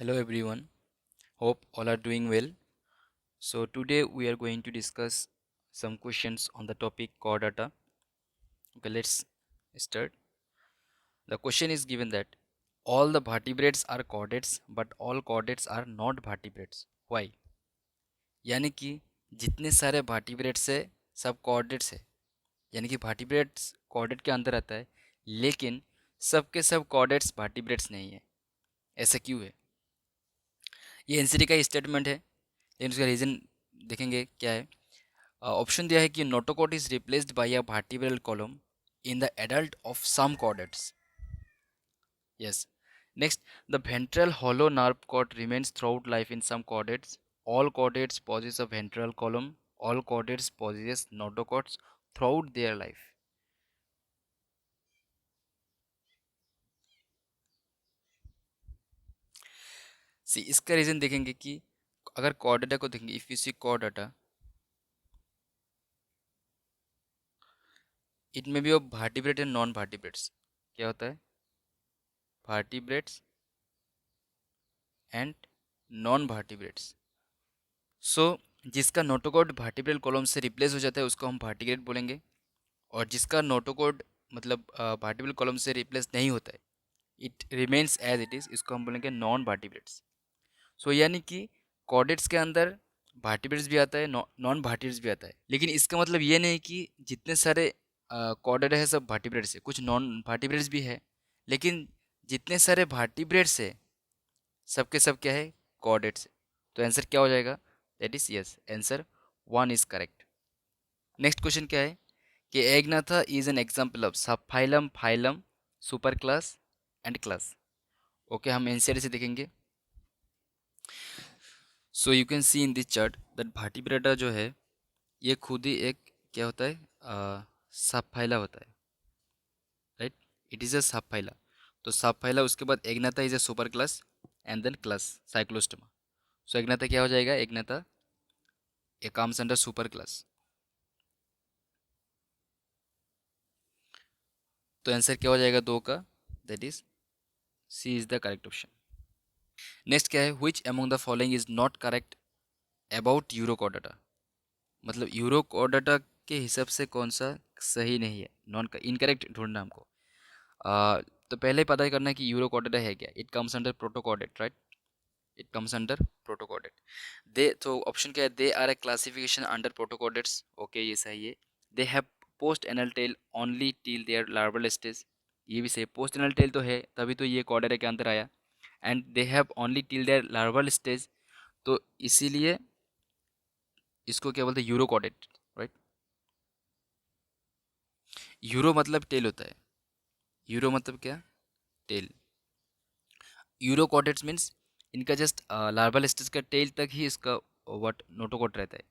Hello everyone, hope all are doing well. So today we are going to discuss some questions on the topic core data. Okay, let's start. The question is given that all the vertebrates are chordates but all chordates are not vertebrates. Why? यानी कि जितने सारे vertebrates है सब chordates है, यानी कि vertebrates chordate के अंदर आता है, लेकिन सब के सब chordates vertebrates नहीं है. ऐसा क्यों है? ये एनसीटी का स्टेटमेंट है, लेकिन उसका रीज़न देखेंगे क्या है. ऑप्शन दिया है कि notochord is replaced by a vertebral column in the adult of some chordates. Yes. Next, the ventral hollow nerve cord remains throughout life in some chordates. All chordates possess a ventral column. All chordates possess notochords throughout their life. See इसका reason देखेंगे कि अगर chordata को देखेंगे, if you see chordata, it may be of vertebrate and non vertebrates. क्या होता है? Vertebrates and non vertebrates. So जिसका नोटोकॉड वर्टिब्रल कॉलम से रिप्लेस हो जाता है उसको हम वर्टिब्रेट बोलेंगे, और जिसका नोटोकॉड मतलब वर्टिब्रल कॉलम से रिप्लेस नहीं होता है, it remains as it is, इसको हम बोलेंगे नॉन वर्टिब्रेट्स. सो यानी कि कॉर्डेट्स के अंदर वर्टिब्रेट्स भी आता है, नॉन वर्टिब्रेट्स भी आता है, लेकिन इसका मतलब ये नहीं कि जितने सारे कॉर्डेट है सब वर्टिब्रेट्स है, कुछ नॉन वर्टिब्रेट्स भी है, लेकिन जितने सारे वर्टिब्रेट्स है सबके सब क्या है? कॉर्डेट्स है. तो आंसर क्या हो जाएगा? That is yes, answer one is correct. Next question क्या है कि agnatha is an example of sub phylum, phylum, super class and class. Okay, हम एनसीईआरटी से देखेंगे. So you can see in this chart that vertebrata जो है ये खुद ही एक क्या होता है? सब फाइला होता है, राइट. इट इज़ अ सब फाइला. तो सब फाइला उसके बाद agnatha is a super class and then class cyclostomata. So agnatha क्या हो जाएगा? Agnatha a comes under super class. तो आंसर क्या हो जाएगा दो का? That is C is the correct option. Next क्या है? Which among the following is not correct about urochordata. मतलब यूरोकॉर्डाटा के हिसाब से कौन सा सही नहीं है, नॉन इनकरेक्ट ढूंढना हमको. तो पहले पता करना है कि यूरोकॉर्डाटा है क्या. It comes under protochordate, right. It comes under protochordate. दे तो ऑप्शन क्या है? They are a classification under protochordates. Okay, ये सही है. They have post anal tail only till their larval stage. ये भी सही. पोस्ट एनल टेल तो है तभी तो ये कॉर्डेटा के अंदर आया. And they have only till their larval stage, तो इसीलिए इसको क्या बोलते हैं? Urochordate, right. यूरो मतलब टेल होता है. यूरो मतलब क्या? टेल. यूरोकॉर्डेट्स मीन्स इनका जस्ट लार्वल स्टेज का टेल तक ही इसका व्हाट नोटोकॉट रहता है.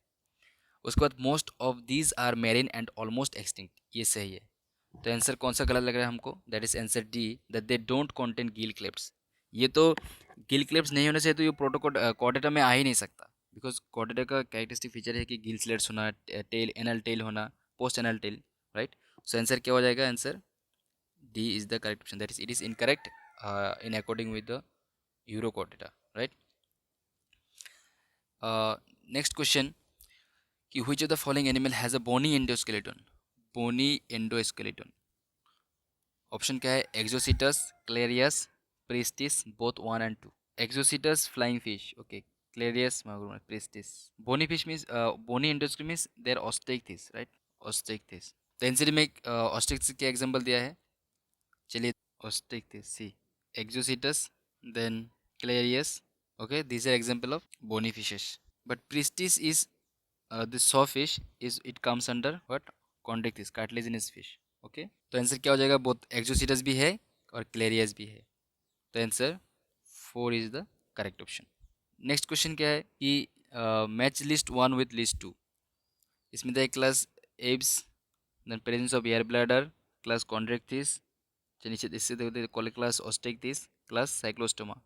उसके बाद most of these are marine and almost extinct. ये सही है. तो आंसर कौन सा गलत लग रहा है हमको? That is answer D, that they don't contain gill clefts. ये तो गिल क्लेप्स नहीं होने से तो ये प्रोटोकॉट कॉर्डेटा में आ ही नहीं सकता, बिकॉज कॉर्डेटा का कैरेक्टरिस्टिक फीचर है कि गिल स्लेट्स होना, टेल एनल टेल होना, post anal tell, right. So answer क्या हो जाएगा? Answer D is the correct option. That is it is incorrect in according with the euro Chordata, right. Next question कि which of the following animal has a bony endoskeleton. bony endoskeleton. Option क्या है? Exocoetus, clarias, pristis, both one and two. Exocoetus flying fish, okay. Clarias, magur, pristis. Bony fish means bony endoskeleton means their osteichthyes, right. Osteichthyes. तो NCD में osteichthyes के example दिया है. चलिए, osteichthyes see, exocoetus, then clarias. Okay, these are example of bony fishes. But Pristis is this sawfish is it comes under what? Chondrichthyes, cartilaginous fish. Okay, तो answer क्या हो जाएगा? बोथ एक्सोसिटस भी है और क्लेरियस भी है. तो answer four is the correct option. Next question क्या है कि match list one with list two. इसमें the class aves, then presence of air bladder, class chondrichthyes, नीचे इससे देखो call class osteichthyes, class cyclostomata.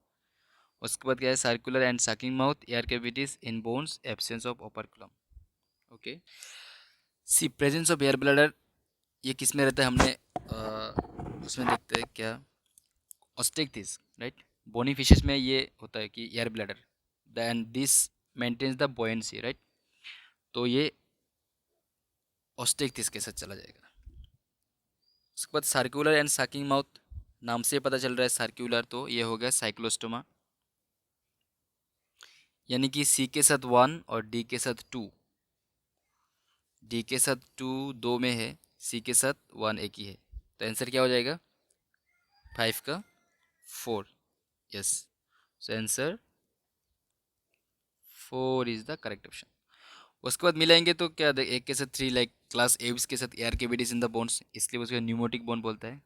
उसके बाद क्या है? Circular and sucking mouth, air cavities in bones, absence of operculum. Okay, see presence of air bladder ये किस में रहता है? हमने उसमें देखते हैं क्या? ऑस्टेक्थिस, राइट. बोनी फिशेस में ये होता है कि air bladder, then this maintains the buoyancy, right. तो ये ऑस्टेक्टिस के साथ चला जाएगा। उसके बाद सर्कुलर एंड सकिंग माउथ, नाम से पता चल रहा है सर्कुलर, तो ये हो गया साइक्लोस्टोमा, यानी कि सी के साथ 1 और डी के साथ 2, डी के साथ 2 दो में है, सी के साथ 1 एक ही है, तो आंसर क्या हो जाएगा 5 का 4, yes. So answer 4 is the correct option. उसके बाद मिलाएंगे तो क्या एक के साथ 3, लाइक क्लास एव्स के साथ air cavities in the bones, इसलिए उसको न्यूमेटिक बोन बोलता है।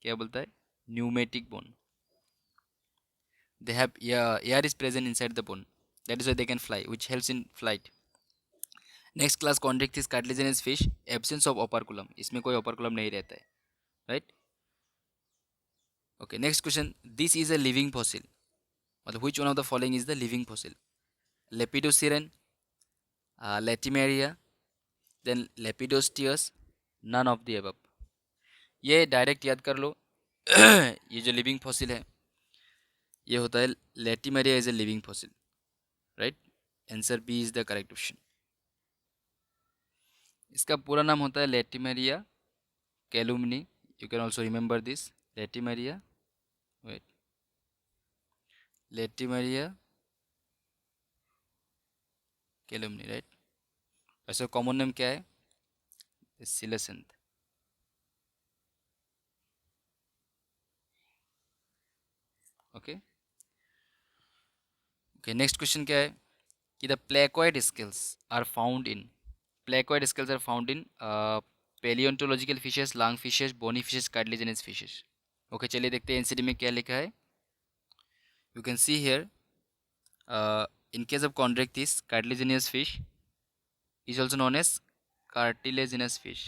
क्या बोलता है, pneumatic bone. They have, yeah, air is present inside the bone. That is why they can fly, which helps in flight. Next class contact is cartilaginous fish. Absence of operculum. इसमें कोई operculum नहीं रहता है, right? Okay. Next question. This is a living fossil. मतलब which one of the following is the living fossil? Lepidosiren, Latimeria, then Lepidosteus. None of the above. ये direct याद कर लो। ये जो लिविंग फॉसिल है ये होता है latimeria is a living fossil, right. Answer B is the correct option. इसका पूरा नाम होता है latimeria chalumnae. You can also remember this, latimeria, wait, latimeria chalumnae, right. वैसे कॉमन नेम क्या है, coelacanth. Okay okay, next question क्या है कि the placoid scales are found in, placoid scales are found in paleontological fishes, lung fishes, bony fishes, cartilaginous fishes. Okay, चलिए देखते हैं NCD में क्या लिखा है। You can see here, in case of chondrichthyes, cartilaginous fish is also known as cartilaginous fish.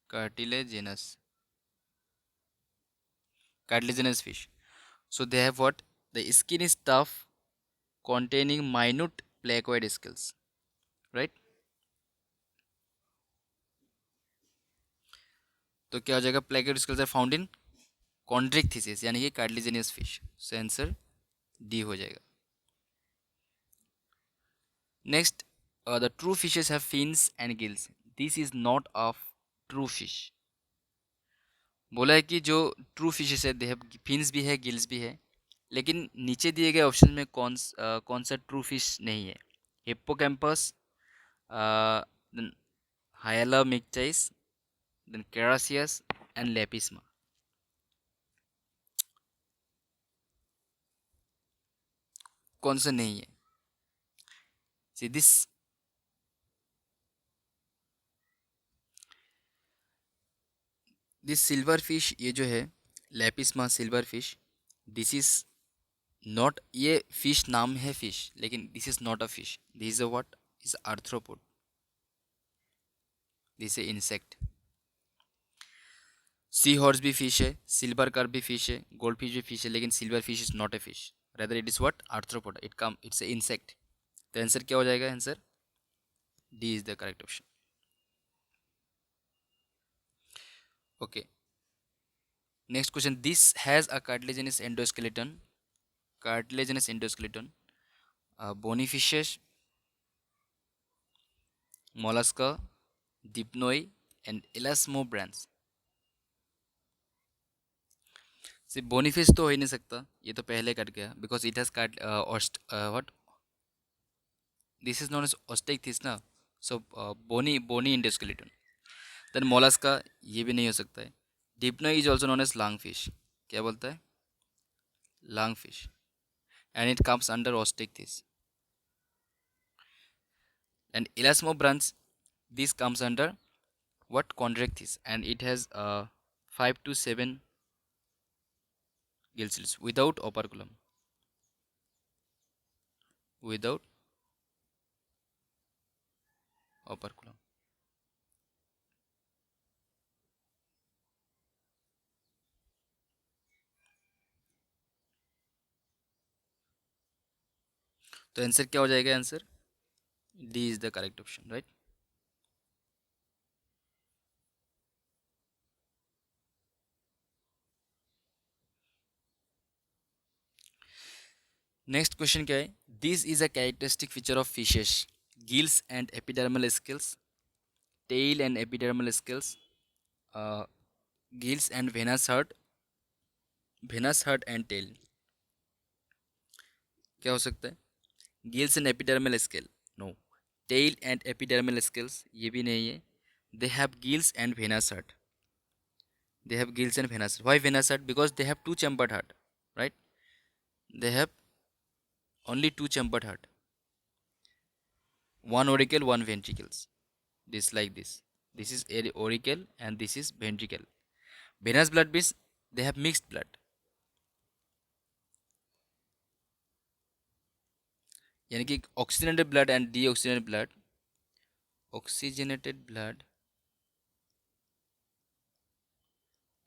Cartilaginous, cartilaginous fish. So they have what? The skin is tough, containing minute placoid scales, right? तो क्या हो जाएगा, placoid scales are found in chondrichthyes, यानी कि cartilaginous fish. So answer D हो जाएगा। Next, the true fishes have fins and gills. This is not of true fish. बोला है कि जो ट्रू फिशेस है दे हैव फिन्स भी है, गिल्स भी है, लेकिन नीचे दिए गए ऑप्शन में कौन सा ट्रू फिश नहीं है। Hippocampus, then hyla mictis, then carassius and lepisma. कौन सा नहीं है, सी दिस सिल्वर फिश, ये जो है lepisma silverfish, this is not, ये फिश नाम है फिश, लेकिन this is not a fish, this is a what, is arthropod, this is insect. Seahorse भी फिश है, सिल्वर कार्प भी फिश है, गोल्ड फिश भी फिश है, लेकिन silverfish is not a fish, rather it is what, arthropod, it's a insect. तो answer क्या हो जाएगा, answer D is the correct option. Okay, next question, this has a cartilaginous endoskeleton, cartilaginous endoskeleton, bony fishes, mollusca, dipnoi and elasmobranchs. सिर्फ bony fish तो हो ही नहीं सकता, ये तो पहले कट गया, because it has cart what, this is known as osteichthyes ना, so bony endoskeleton. Then mollusca, ये भी नहीं हो सकता है। Dipnoi is also known as lungfish, क्या बोलता है, lungfish, and it comes under osteichthyes. And elasmobranch, this comes under what, chondrichthyes, and it has 5 to 7 gill cells without operculum, without operculum। तो answer क्या हो जाएगा, answer D is the correct option, right. Next question क्या है, this is a characteristic feature of fishes, gills and epidermal skills, tail and epidermal skills, gills and venous heart and tail. क्या हो सकता है, gills and epidermal scale, no. Tail and epidermal scales, ये भी नहीं है। They have gills and venous heart, they have gills and venous. Why venous heart? Because they have two chambered heart, right? They have only two chambered heart, one auricle, one ventricles. This like this. This is auricle and this is ventricle. Venous blood means they have mixed blood. यानी कि oxygenated blood and deoxygenated blood, oxygenated blood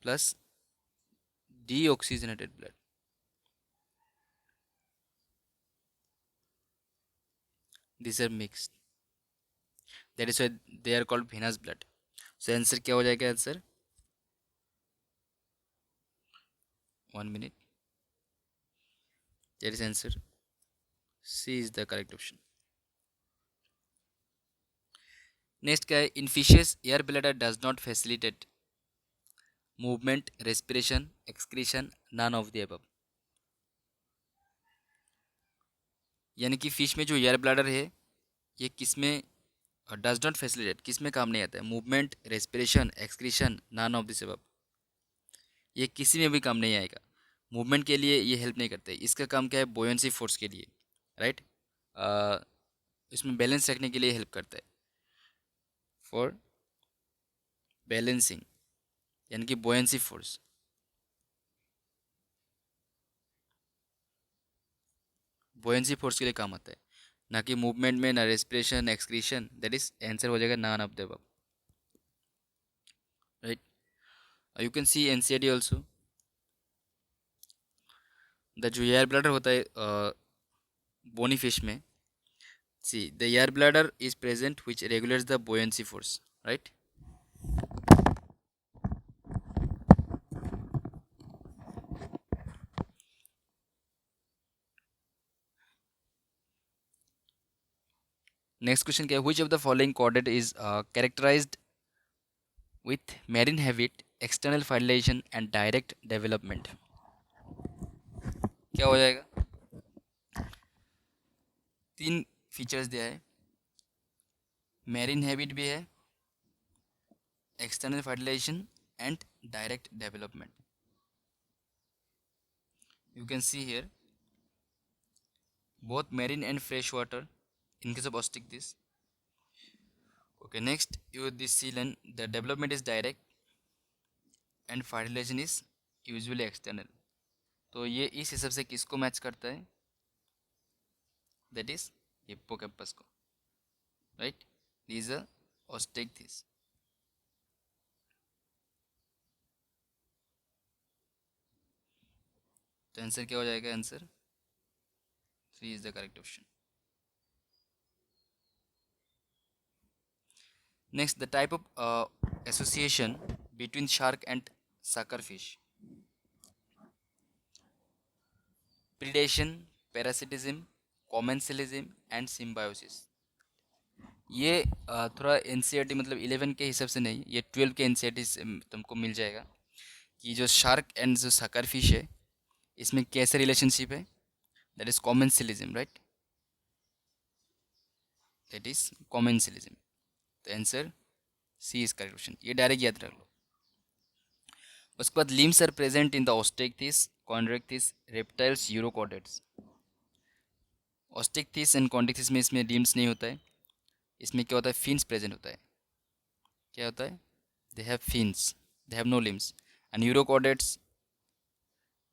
plus deoxygenated blood. These are mixed. That is why they are called venous blood. So answer क्या हो जाएगा answer? 1 minute. That is answer. C is the correct option. Next क्या है, in fishes air bladder does not facilitate movement, respiration, excretion, none of the above. यानी कि fish में जो air bladder है ये किस में डज नॉट फैसिलिटेट, किस में काम नहीं आता है, movement, respiration, excretion, none of this above. ये किसी में भी काम नहीं आएगा। मूवमेंट के लिए ये हेल्प नहीं करते, इसका काम क्या है, बोयंसी फोर्स के लिए, राइट। इसमें बैलेंस रखने के लिए हेल्प करता है, फॉर बैलेंसिंग, यानी कि बोयंसी फोर्स। बोयंसी फोर्स के लिए काम आता है, ना कि मूवमेंट में, ना respiration, excretion. That is answer हो जाएगा none of the above, right. You can see NCERT also, the जो एयर ब्लैडर होता है बोनी फिश में, see the air bladder is present which regulates the buoyancy force, right. Next question क्या है, which of the following coordinate is characterised with marine habit, external fertilisation and direct development. क्या हो जाएगा, तीन features दिया है, marine habit भी है, external fertilisation and direct development. You can see here both marine and fresh water in case of osteichthyes. Okay, next you this sealant, the development is direct and fertilization is usually external. तो ये इस हिसाब से किसको match करता है, that is hippocampus को, right. This is osteichthyes. तो आंसर क्या हो जाएगा, answer 3 is the correct option. Next, the type of association between shark and suckerfish: predation, parasitism, commensalism and symbiosis. ये थोड़ा एनसीईआरटी मतलब 11 के हिसाब से नहीं, ये 12 के एनसीईआरटी से तुमको मिल जाएगा कि जो शार्क एंड जो सकरफिश है इसमें कैसे रिलेशनशिप है, that is commensalism, right, that is commensalism. तो answer C is correct option, ये डायरेक्ट याद रख लो. उसके बाद limbs are present in the osteichthyes, chondrichthyes, reptiles, urochordates. Osteichthyes and chondrichthyes में इसमें लिम्स नहीं होता है, इसमें क्या होता है, फिन्स प्रेजेंट होता है. क्या होता है, they have fins, they have no limbs. And urochordates,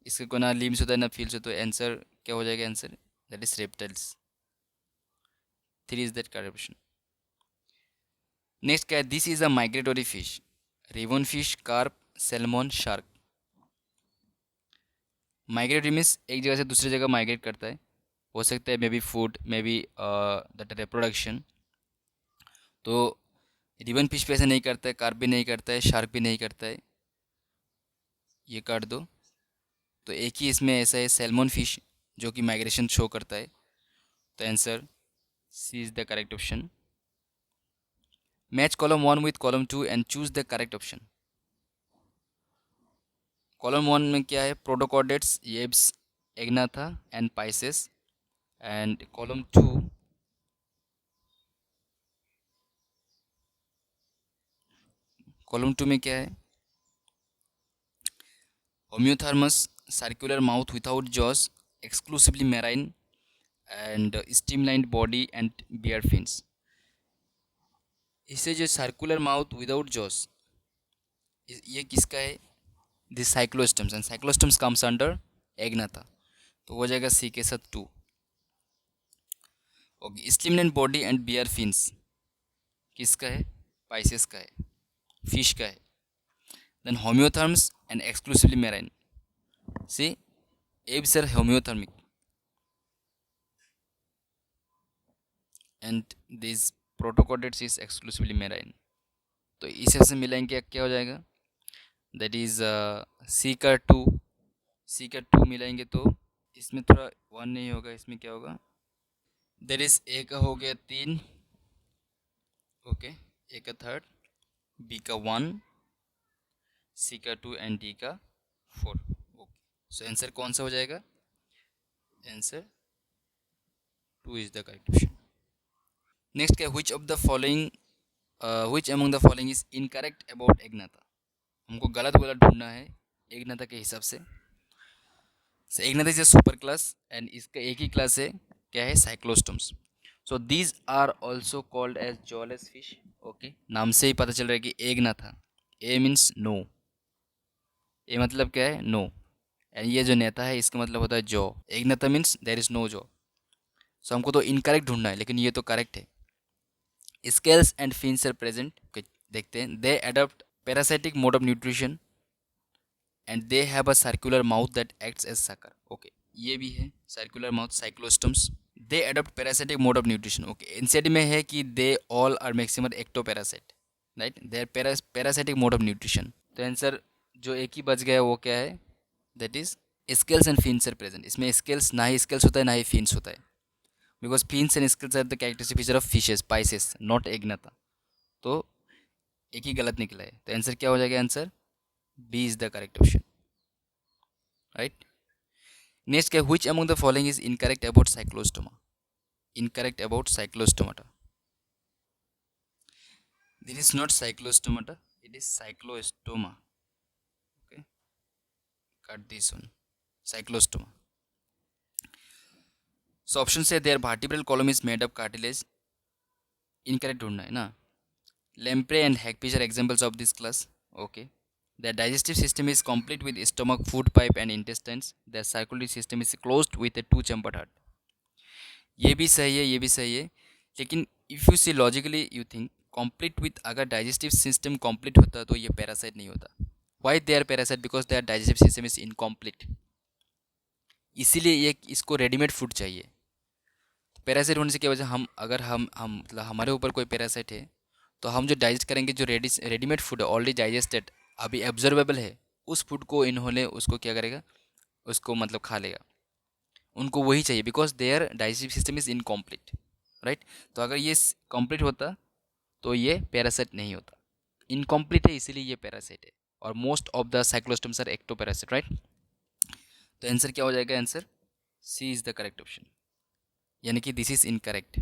इसके को ना लिम्स होता है ना फिल्स होता है. आंसर क्या हो जाएगा, answer that is reptiles. 3 is that correct option. Next क्या है, this is a migratory fish: ribbon fish, carp, salmon, shark. Migratory means एक जगह से दूसरी जगह माइग्रेट करता है, हो सकता है may be food, may be that reproduction. तो रिवन फिश पे ऐसा नहीं करता है, कार्प भी नहीं करता है, शार्क भी नहीं करता है. ये काट दो. तो एक ही इसमें ऐसा है, सैल्मन फिश जो कि माइग्रेशन शो करता है। तो answer C is the correct option. Match column 1 with column 2 and choose the correct option. Column 1 में क्या है? Protochordates, aves, agnatha and pisces. And column 2 में क्या है? Homoeothermous, circular mouth without jaws, exclusively marine and streamlined body and bear fins. इसे जो circular mouth without jaws, ये किसका है? This cyclostomes, and cyclostomes comes under agnatha. तो हो जाएगा सी के साथ 2। Okay, streamlined body and bear fins किसका है? पाइसेस का है, फिश का है। Then homeotherms and exclusively marine, see abs are homeothermic and this protochordates is exclusively marine. तो इसे से मिलाएंगे क्या हो जाएगा? दैट इज सी का 2 मिलाएंगे तो इसमें थोड़ा 1 नहीं होगा, इसमें क्या होगा? दैट इज ए का हो गया 3, ओके, ए का 3, बी का 1, सी का 2 एंड डी का 4। ओके, सो आंसर कौन सा हो जाएगा? Answer 2 is the correct option. Next क्या? which among the following is incorrect about agnatha? हमको गलत वाला ढूंढना है एग्नाथा के हिसाब से। Agnatha is a super class and इसका एक ही क्लास है, क्या है? Cyclostomes. So these are also called as jawless fish. Okay, नाम से ही पता चल रहा है कि एग्नाथा, ए मीन्स नो, ए मतलब क्या है? नो, एंड ये जो नेता है इसका मतलब होता है jaw. Agnatha means there is no jaw. So हमको तो इनकरेक्ट ढूंढना है, लेकिन ये तो करेक्ट है। Scales and fins are present, देखते हैं। They adopt parasitic mode of nutrition and they have a circular mouth that acts as sucker. Okay, ये भी है circular mouth, cyclostomes. They adopt parasitic mode of nutrition. Okay, NCERT में है कि they all are maximum ectoparasite, right? They are parasitic mode of nutrition. तो answer जो एक ही बच गया वो क्या है? That is scales and fins are present. इसमें स्केल्स, ना ही स्केल्स होता है ना ही फिन्स होता है, because fins and scales are the characteristic feature of fishes, Pisces, not Agnatha. तो एक ही गलत निकला है, तो आंसर क्या हो जाएगा? Answer B is the correct option, right? Next क्या? Which among the following is incorrect about cyclostoma? Incorrect about cyclostomata. This is not cyclostomata, it is cyclostoma. Okay, cut this one, cyclostoma. So option से there vertebral column is made of cartilage, incorrect ढूंढना है ना। Lamprey and hagfish are examples of this class. Okay, the digestive system is complete with stomach, food pipe and intestines. The circulatory system is closed with a two-chambered heart. ये भी सही है, ये भी सही है, लेकिन if you see logically you think complete with, अगर डाइजेस्टिव सिस्टम कंप्लीट होता तो ये पैरासाइट नहीं होता। Why they are parasite? Because their digestive system is incomplete, इसीलिए ये इसको रेडीमेड फूड चाहिए। पैरासाइट होने से क्या वजह, हम अगर हम मतलब हमारे ऊपर कोई पैरासाइट है तो हम जो डाइजेस्ट करेंगे, जो रेडीमेड फूड है ऑलरेडी डाइजेस्टेड, अभी एब्जॉर्बेबल है, उस फूड को इन्होंने उसको क्या करेगा? उसको मतलब खा लेगा। उनको वही चाहिए, because their digestive system is incomplete, right? तो अगर ये कंप्लीट होता तो ये पैरासाइट नहीं होता। इनकम्प्लीट है इसीलिए ये पैरासाइट है, और most of the cyclostomes are ectoparasite, right? तो आंसर क्या हो जाएगा? Answer C is the correct option, यानी कि this is incorrect.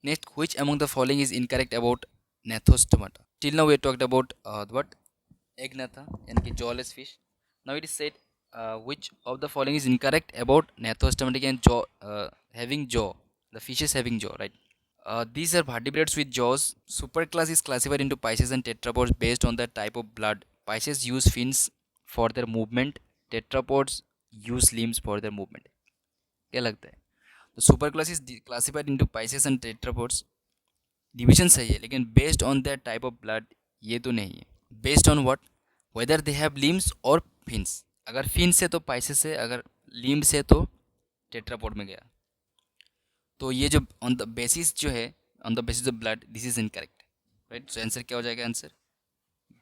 Next, which among the following is incorrect about Gnathostomata? Till now we talked about what? Agnatha, यानी कि jawless fish. Now it is said which of the following is incorrect about Gnathostomata and having jaw. The fishes having jaw, right? These are vertebrates with jaws. Superclass is classified into Pisces and tetrapods based on the type of blood. Pisces use fins for their movement. Tetrapods use limbs for their movement. क्या लगता है? तो super class is classified into Pisces and tetrapods. Division सही है, लेकिन based on that type of blood ये तो नहीं है। Based on what? Whether they have limbs और फिन्स। अगर फिन्स है तो पाइसेस है, अगर लिम्स है तो टेट्रापोड में गया। तो ये जो ऑन द बेसिस जो है, on the basis of blood, this is incorrect, right? So answer क्या हो जाएगा? Answer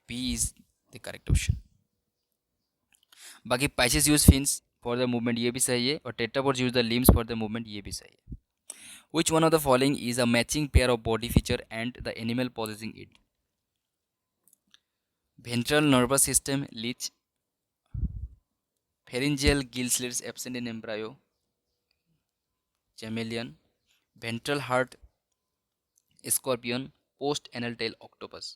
B is the correct option. बाकी Pisces use fins for the movement ये भी सही है, और tetrapods use the limbs for the movement ये भी सही है. Which one of the following is a matching pair of body feature and the animal possessing it? Ventral nervous system leech, pharyngeal gill slits absent in embryo, chameleon, ventral heart, scorpion, post anal tail octopus.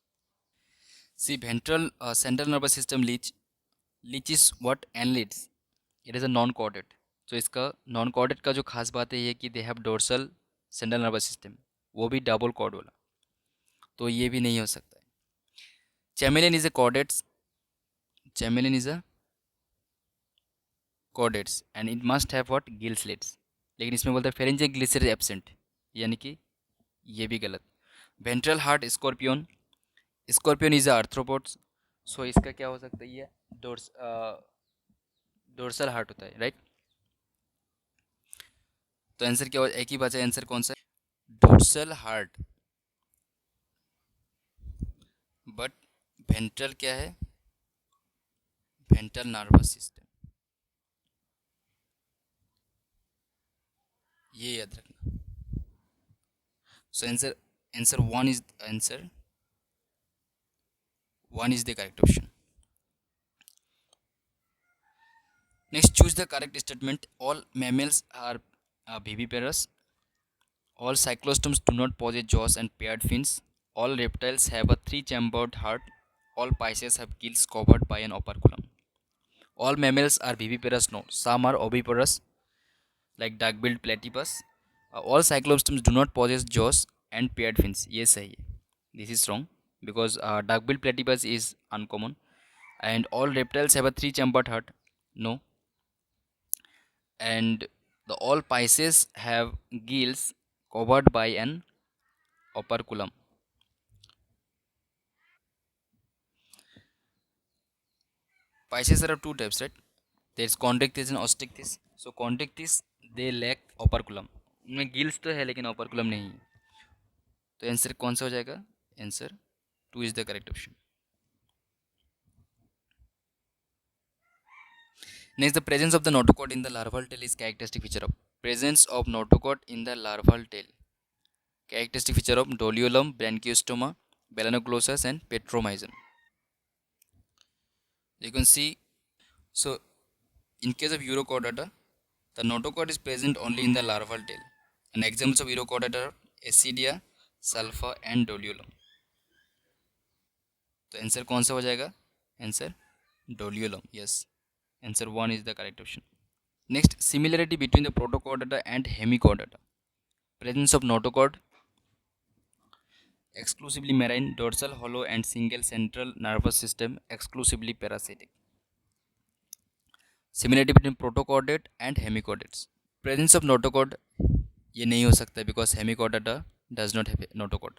See, ventral central nervous system leech is what? Annelids. It is a non-chordate. तो इसका non chordate का जो खास बात है ये कि they have dorsal central nervous system, वो भी डबल कॉर्ड वाला, तो ये भी नहीं हो सकता है. Chameleon is a chordates, chameleon is a chordates and it must have what? Gill slits. लेकिन इसमें बोलते हैं फेरेंजियल ग्लिसर एब्सेंट, यानी कि ये भी गलत. Ventral heart scorpion, scorpion is a arthropods, so इसका क्या हो सकता है? ये डोर्सल हार्ट होता है, राइट. तो आंसर क्या हो? एक ही बचा आंसर, कौन सा? Dorsal heart. बट वेंट्रल क्या है? वेंट्रल नर्वस सिस्टम, ये याद रखना. So answer, answer one is answer, one is the correct option. Next, choose the correct statement. All mammals are viviparous. All cyclostomes do not possess jaws and paired fins. All reptiles have a three-chambered heart. All pisces have gills covered by an operculum. All mammals are viviparous. No, some are oviparous, like duck-billed platypus. All cyclostomes do not possess jaws and paired fins. Yes, सही है. This is wrong because duck-billed platypus is uncommon. And all reptiles have a three-chambered heart. No, and the all Pisces have gills covered by an operculum. Pisces are of two types, right? There's Chondrichthyes and Osteichthyes. So Chondrichthyes they lack operculum. उनमें gills तो है लेकिन operculum नहीं है. तो answer कौन सा हो जाएगा? Answer two is the correct option. Next, the presence of the notochord in the larval tail is characteristic feature of. Presence of notochord in the larval tail. Characteristic feature of Doliolum, Branchiostoma, Melanoglossus and Petromyzon. You can see, so in case of Urochordata, the notochord is present only in the larval tail. And examples of Urochordata are Acidia, Sulfa and Doliolum. तो answer कौन सा हो जाएगा? Answer Doliolum. Yes, answer 1 is the correct option. Next, similarity between the Protochordata and Hemichordata. Presence of notochord, exclusively marine, dorsal hollow and single central nervous system, exclusively parasitic. Similarity between protochordate and hemichordates. Presence of notochord ये नहीं हो सकता because hemichordata does not have a notochord.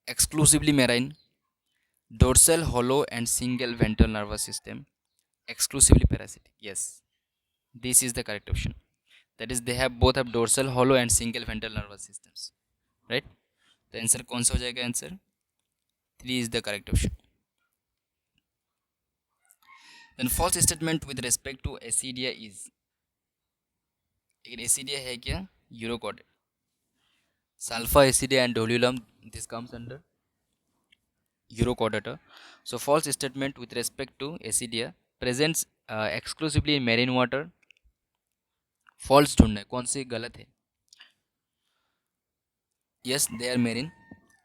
Exclusively marine, dorsal hollow and single ventral nervous system, exclusively parasitic. Yes, this is the correct option. That is, they have both have dorsal hollow and single ventral nervous systems, right? The answer कौन सा हो जाएगा? Answer 3 is the correct option. Then false statement with respect to Acidia is, लेकिन Acidia है क्या? Urochordate. Sulfa, Acidia and Doliolum, this comes under Urochordata. So false statement with respect to Acidia, presents exclusively in marine water. False ढूंढना है, कौन सी गलत है? Yes, they are marine.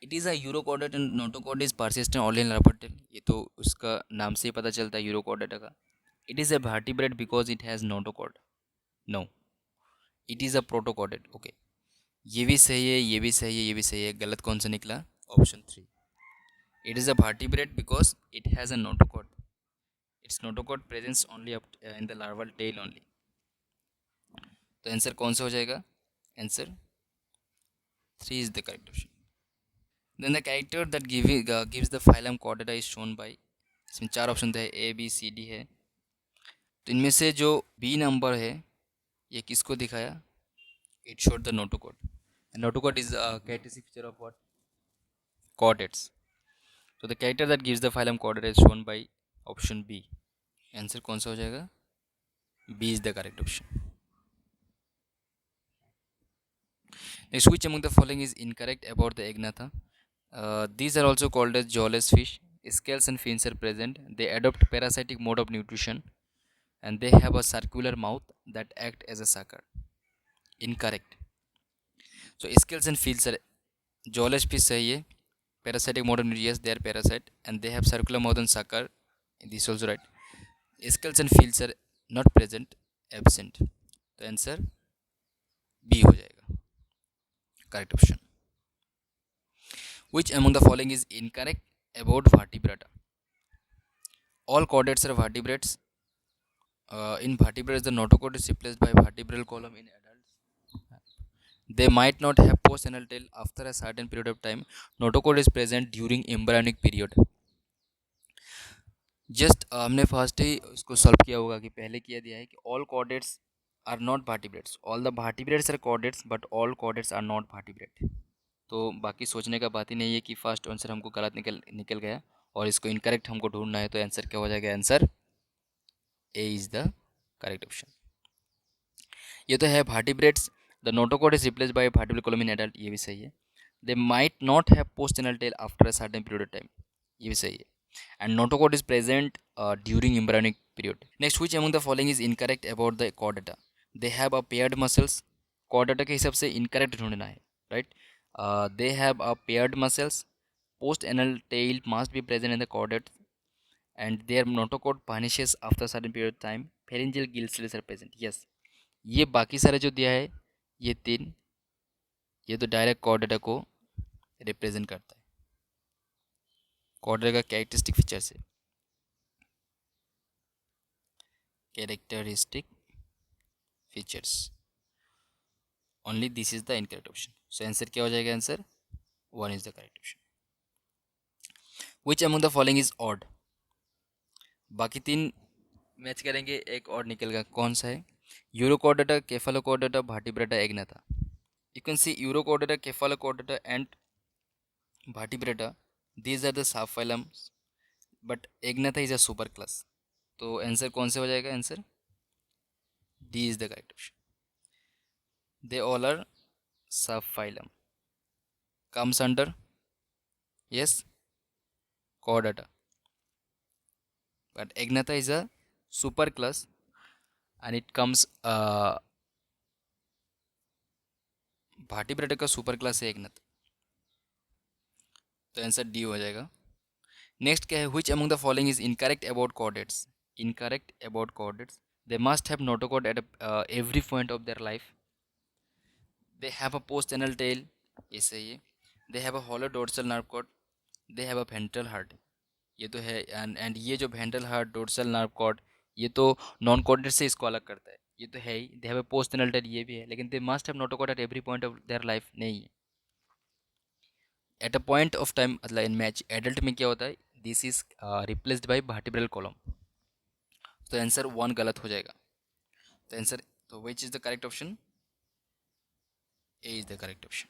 It is a Urochordate and notochord is persistent only in larval tail. ये तो उसका नाम से ही पता चलता है Urochordata का. It is a vertebrate because it has notochord. No, it is a protochordate. Okay, ये भी सही है, ये भी सही है, ये भी सही है. गलत कौन सा निकला? Option 3. It is a vertebrate because it has a notochord. Its notochord presence only up in the larval tail only. तो आंसर कौन सा हो जाएगा? Answer 3 is the correct option. Then the character that gives the phylum Chordata is shown by, इसमें 4 option थे, A B C D है. तो इनमें से जो B नंबर है ये किसको दिखाया? It showed the notochord. And notochord is a characteristic feature of what? Chordates. So the character that gives the phylum Chordata is shown by option B. Answer कौन सा हो जाएगा? B is the correct option. Next, which among the following is incorrect about the Agnatha? These are also called as jawless fish. Scales and fins are present. They adopt parasitic mode of nutrition, and they have a circular mouth that act as a sucker. Incorrect. So scales and fins are jawless fish सही है. Parasitic mode of nutrition, yes, they are parasite, and they have circular mouth and sucker. This is also right. Scales and fins are not present, absent. तो answer B हो जाएगा. Correct option. Which among the following is incorrect about vertebrata? All chordates are vertebrates. In vertebrates, the notochord is replaced by vertebral column in adults. They might not have post-anal tail after a certain period of time. Notochord is present during embryonic period. Just हमने first ही उसको solve किया होगा कि पहले किया दिया है कि all chordates are not vertebrates, all the vertebrates are chordates but all chordates are not vertebrate. तो बाकी सोचने का बात ही नहीं है कि फर्स्ट आंसर हमको गलत निकल गया और इसको इनकरेक्ट हमको ढूंढना है. तो आंसर क्या हो जाएगा? Answer A is the correct option. ये तो है vertebrates. The notochord is replaced by vertebral column in adult, ये भी सही है. They might not have post anal tell after a certain period of time, ये भी सही है. And notochord is present during embryonic period. Next, which among the following is incorrect about the chordata? They have a paired muscles. Chordata के हिसाब से incorrect ढूंढना है, right? They have a paired muscles. Post anal tail must be present in the chordate, and their notochord vanishes after certain period of time. Pharyngeal gill cells are present. Yes, ये बाकी सारे जो दिया है ये तीन, ये तो डायरेक्ट chordata को रिप्रेजेंट करता है. chordata का कैरेक्टरिस्टिक फीचर्स है. Characteristic features. Only this is the incorrect option. So answer क्या हो जाएगा? Answer 1 is the correct option. Which among the following is odd? बाकी तीन मैच करेंगे, एक और निकलेगा. कौन सा है? Urochordata, Cephalochordata, Vertebrata, Agnatha. You can see Urochordata, Cephalochordata and vertebrata. These are the subphylums, but Agnatha is a superclass. तो आंसर कौन से हो जाएगा? Answer D is the correct option. They all are subphylum. Comes under, yes, chordata. But Agnatha is a superclass and it comes vertebrata का superclass है Agnatha. तो answer D हो जाएगा. नेक्स्ट क्या है? which among the following is incorrect about chordates? Incorrect about chordates. They must have notochord at every point of their life. They have a post anal tail, ये सही है. They have a hollow dorsal nerve cord. They have a ventral heart, ये तो है. And ये जो ventral heart, dorsal nerve cord, ये तो नॉन कॉर्डेट से इसको अलग करता है, ये तो है ही. They have a post anal tail, ये भी है. लेकिन they must have notochord at every point of their life, नहीं है. At a point of time मतलब इन मैच एडल्ट में क्या होता है? This is replaced by vertebral column. तो आंसर 1 गलत हो जाएगा. तो आंसर, तो which is the correct option? A is the correct option.